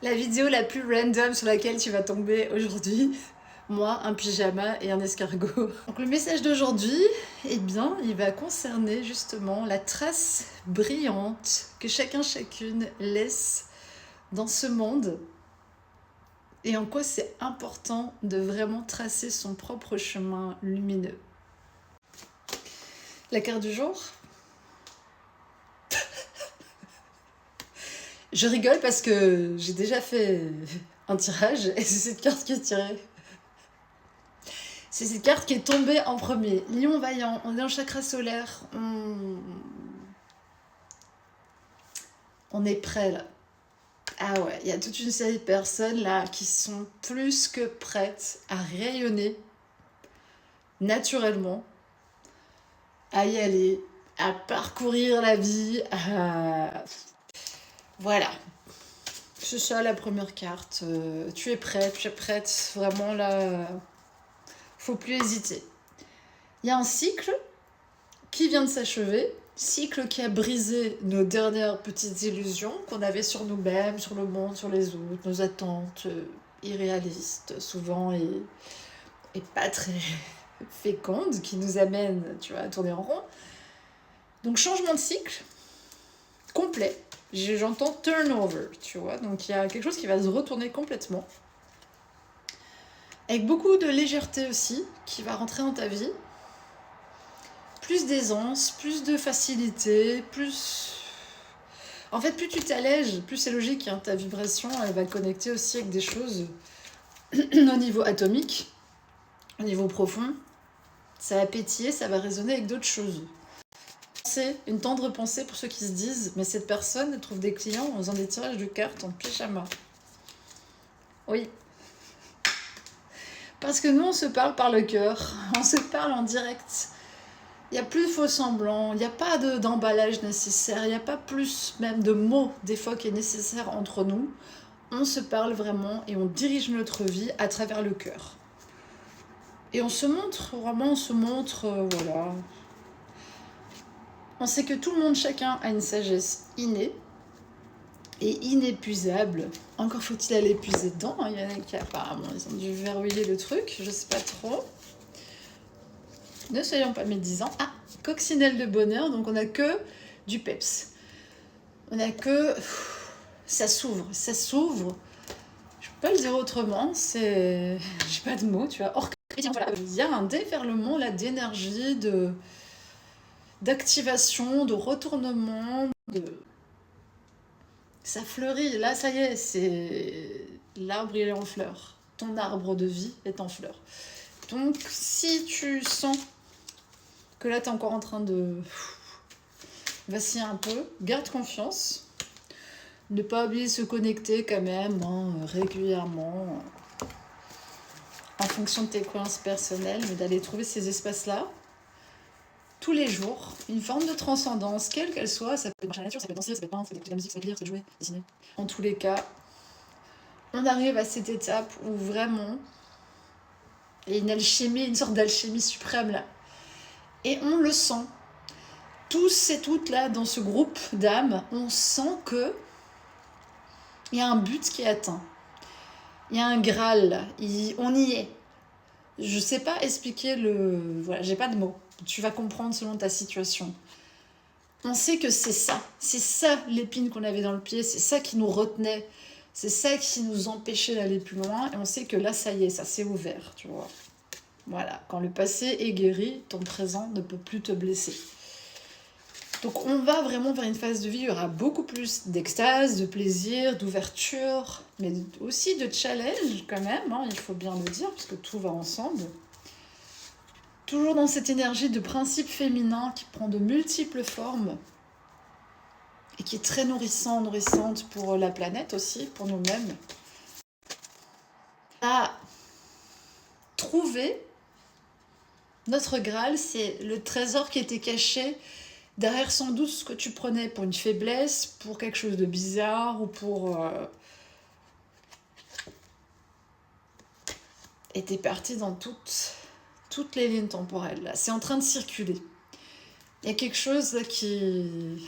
La vidéo la plus random sur laquelle tu vas tomber aujourd'hui, moi, un pyjama et un escargot. Donc le message d'aujourd'hui, eh bien, il va concerner justement la trace brillante que chacune laisse dans ce monde et en quoi c'est important de vraiment tracer son propre chemin lumineux. La carte du jour. Je rigole parce que j'ai déjà fait un tirage et c'est cette carte qui est tirée. C'est cette carte qui est tombée en premier. Lion vaillant, on est en chakra solaire, on est prêt là. Ah ouais, il y a toute une série de personnes là qui sont plus que prêtes à rayonner naturellement, à y aller, à parcourir la vie, Voilà. C'est ça la première carte. Tu es prête, vraiment là, faut plus hésiter. Il y a un cycle qui vient de s'achever, cycle qui a brisé nos dernières petites illusions qu'on avait sur nous-mêmes, sur le monde, sur les autres, nos attentes irréalistes souvent et pas très fécondes qui nous amènent, tu vois, à tourner en rond. Donc changement de cycle complet. J'entends turnover, tu vois, donc il y a quelque chose qui va se retourner complètement. Avec beaucoup de légèreté aussi, qui va rentrer dans ta vie. Plus d'aisance, plus de facilité, plus... En fait, plus tu t'allèges, plus c'est logique, hein, ta vibration, elle va connecter aussi avec des choses au niveau atomique, au niveau profond. Ça va pétiller, ça va résonner avec d'autres choses. C'est une tendre pensée pour ceux qui se disent « Mais cette personne trouve des clients en faisant des tirages de cartes en pyjama. » Oui. Parce que nous, on se parle par le cœur, on se parle en direct. Il n'y a plus de faux semblants, il n'y a pas d'emballage nécessaire, il n'y a pas plus même de mots des fois qui est nécessaire entre nous. On se parle vraiment et on dirige notre vie à travers le cœur. Et on se montre, vraiment on se montre, voilà. On sait que tout le monde, chacun, a une sagesse innée et inépuisable. Encore faut-il aller puiser dedans, hein. Il y en a qui apparemment ils ont dû verrouiller le truc, je sais pas trop. Ne soyons pas médisants. Ah, coccinelle de bonheur, donc on a que du peps. On a que... Ça s'ouvre. Je peux pas le dire autrement, c'est... J'ai pas de mots, tu vois. Or, voilà. Il y a un déferlement là d'énergie, d'activation, de retournement, Ça fleurit, là ça y est, c'est... L'arbre il est en fleurs. Ton arbre de vie est en fleurs. Donc si tu sens que là t'es encore en train de vaciller un peu, garde confiance. Ne pas oublier de se connecter quand même, hein, régulièrement, en fonction de tes croyances personnelles, mais d'aller trouver ces espaces-là, tous les jours, une forme de transcendance, quelle qu'elle soit. Ça peut être marcher à la nature, ça peut être danser, ça peut être peindre, ça peut écouter de la musique, ça peut lire, ça peut jouer, dessiner. En tous les cas, on arrive à cette étape où vraiment, il y a une alchimie, une sorte d'alchimie suprême là. Et on le sent. Tous et toutes là, dans ce groupe d'âmes, on sent que il y a un but qui est atteint. Il y a un Graal là. On y est. Je sais pas expliquer le... Voilà, j'ai pas de mots. Tu vas comprendre selon ta situation. On sait que c'est ça. C'est ça l'épine qu'on avait dans le pied. C'est ça qui nous retenait. C'est ça qui nous empêchait d'aller plus loin. Et on sait que là, ça y est, ça s'est ouvert, tu vois. Voilà. Quand le passé est guéri, ton présent ne peut plus te blesser. Donc on va vraiment vers une phase de vie où il y aura beaucoup plus d'extase, de plaisir, d'ouverture, mais aussi de challenge quand même, hein, il faut bien le dire, parce que tout va ensemble. Toujours dans cette énergie de principe féminin qui prend de multiples formes et qui est très nourrissante pour la planète aussi, pour nous-mêmes. À trouver notre Graal, c'est le trésor qui était caché derrière sans doute ce que tu prenais pour une faiblesse, pour quelque chose de bizarre ou pour... Et t'es parti dans toutes les lignes temporelles. Là. C'est en train de circuler. Il y a quelque chose là qui...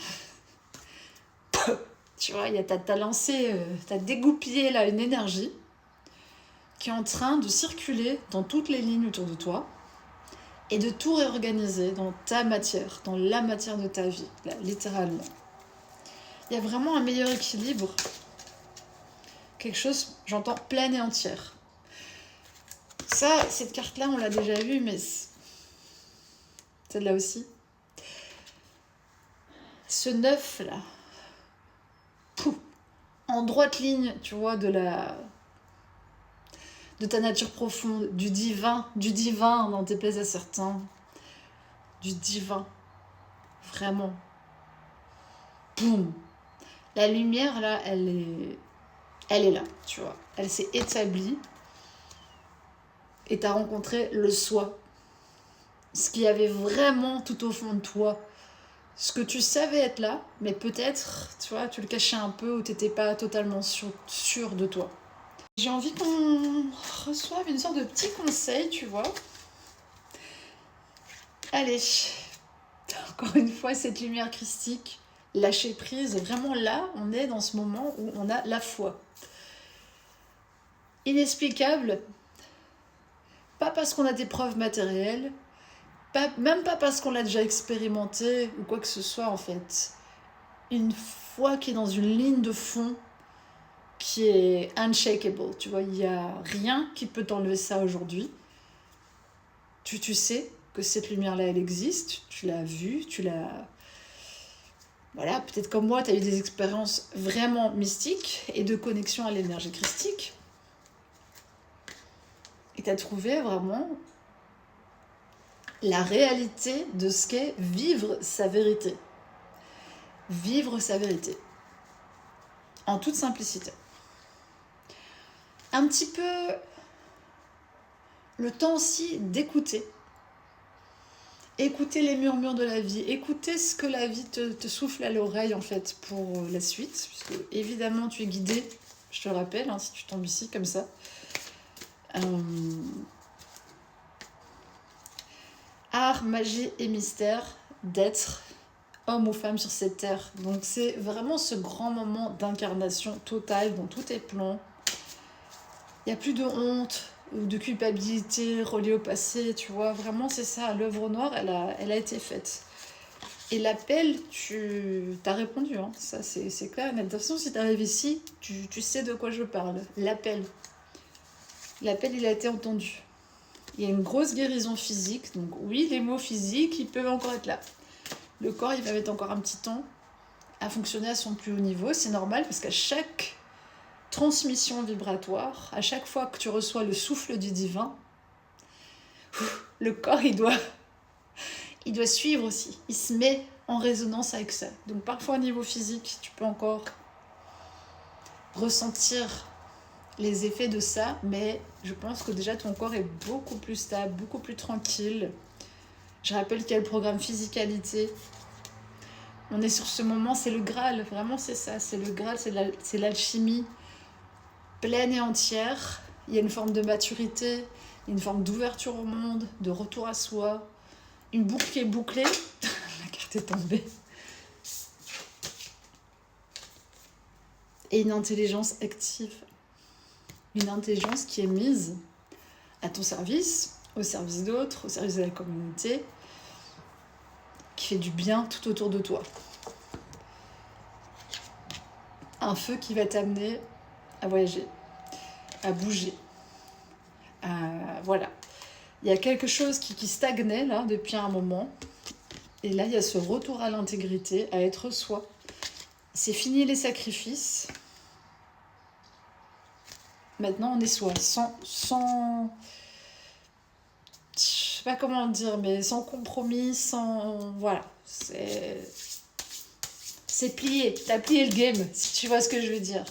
Tu vois, t'as lancé, t'as dégoupillé là une énergie qui est en train de circuler dans toutes les lignes autour de toi et de tout réorganiser dans ta matière, dans la matière de ta vie, là, littéralement. Il y a vraiment un meilleur équilibre, quelque chose, j'entends, pleine et entière. Ça, cette carte-là, on l'a déjà vue, mais celle-là aussi. Ce 9 là, en droite ligne, tu vois, de ta nature profonde, du divin, dans tes plaisirs certains, du divin, vraiment. Boum. La lumière, là, elle est là, tu vois. Elle s'est établie et t'as rencontré le soi. Ce qu'il y avait vraiment tout au fond de toi. Ce que tu savais être là, mais peut-être, tu vois, tu le cachais un peu ou t'étais pas totalement sûr de toi. J'ai envie qu'on reçoive une sorte de petit conseil, tu vois. Allez, encore une fois, cette lumière christique, lâcher prise, vraiment là, on est dans ce moment où on a la foi. Inexplicable, pas parce qu'on a des preuves matérielles, même pas parce qu'on l'a déjà expérimenté ou quoi que ce soit en fait. Une foi qui est dans une ligne de fond qui est unshakable, tu vois, il n'y a rien qui peut t'enlever ça aujourd'hui. Tu sais que cette lumière-là, elle existe, tu l'as vue, tu l'as... Voilà, peut-être comme moi, tu as eu des expériences vraiment mystiques et de connexion à l'énergie christique. Et tu as trouvé vraiment la réalité de ce qu'est vivre sa vérité. Vivre sa vérité. En toute simplicité. Un petit peu le temps aussi d'écouter. Écouter les murmures de la vie, écouter ce que la vie te souffle à l'oreille en fait pour la suite, puisque évidemment tu es guidé, je te le rappelle, si tu tombes ici comme ça. Art, magie et mystère d'être homme ou femme sur cette terre. Donc c'est vraiment ce grand moment d'incarnation totale dont tout est plein. Il n'y a plus de honte ou de culpabilité reliée au passé, tu vois. Vraiment, c'est ça. L'œuvre noire, elle a été faite. Et l'appel, t'as répondu. Ça, c'est clair. Mais de toute façon, si tu arrives ici, tu sais de quoi je parle. L'appel, il a été entendu. Il y a une grosse guérison physique. Donc oui, les mots physiques, ils peuvent encore être là. Le corps, il va mettre encore un petit temps à fonctionner à son plus haut niveau. C'est normal parce qu'à chaque transmission vibratoire, à chaque fois que tu reçois le souffle du divin, le corps, il doit suivre aussi. Il se met en résonance avec ça. Donc parfois au niveau physique, tu peux encore ressentir les effets de ça, mais je pense que déjà ton corps est beaucoup plus stable, beaucoup plus tranquille. Je rappelle qu'il y a le programme physicalité. On est sur ce moment, c'est le Graal, vraiment c'est ça, c'est le Graal, c'est l'alchimie pleine et entière. Il y a une forme de maturité, une forme d'ouverture au monde, de retour à soi, une boucle qui est bouclée. La carte est tombée. Et une intelligence active. Une intelligence qui est mise à ton service, au service d'autres, au service de la communauté, qui fait du bien tout autour de toi. Un feu qui va t'amener à voyager, à bouger. Voilà. Il y a quelque chose qui stagnait là depuis un moment. Et là, il y a ce retour à l'intégrité, à être soi. C'est fini les sacrifices. Maintenant, on est soi, sans je sais pas comment le dire, mais sans compromis, sans... Voilà. C'est plié. T'as plié le game, si tu vois ce que je veux dire.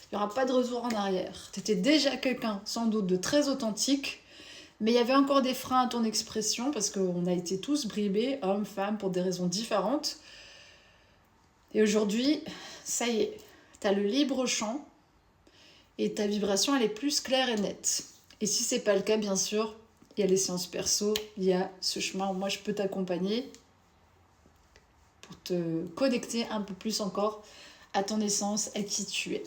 Il n'y aura pas de retour en arrière. T'étais déjà quelqu'un, sans doute, de très authentique, mais il y avait encore des freins à ton expression, parce qu'on a été tous bribés, hommes, femmes, pour des raisons différentes. Et aujourd'hui, ça y est, t'as le libre champ, et ta vibration, elle est plus claire et nette. Et si c'est pas le cas, bien sûr, il y a les séances perso, il y a ce chemin où moi je peux t'accompagner pour te connecter un peu plus encore à ton essence, à qui tu es.